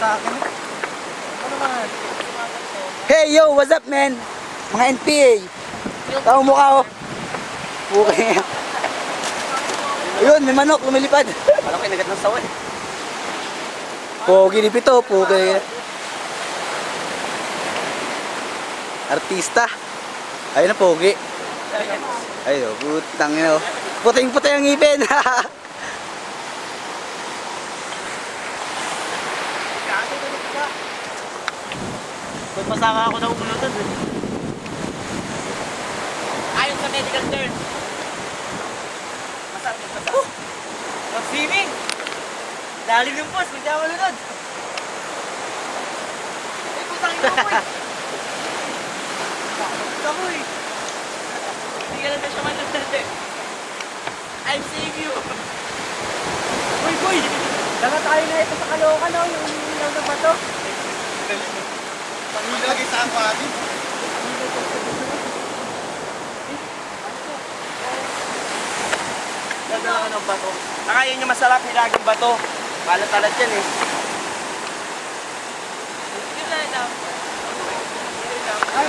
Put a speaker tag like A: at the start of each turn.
A: sa akin. Ano naman?
B: Hey yo, what's up man? Mga NPA. Tao mukha oh. Okay. Ayun, may manok lumilipad.
A: Alam ko nagat ng sawan.
B: Pogi ni Pito, pogi. Artista. Ayun na pogi. Ayun, putang ina oh. Puting-puti ang ngipin.
A: Kung masama ako na umulutan eh. Ayon sa medical term. Masarap yung basa. Mag-swimming! Lalim yung post, hindi ako malunod. Eh, putang ina ko eh. Ako eh. Hindi ka lang na siya malunod eh. I'll save you. Uy, boy! Daga tayo na ito sa Caloocan, no? Yung umiilaw na bato.
C: Pag-ilagay sa aquarium.
A: Daga ka ng bato. Nakayan niya masarap nilagang bato. Balat-talat yan eh. Yun na lang. Ay,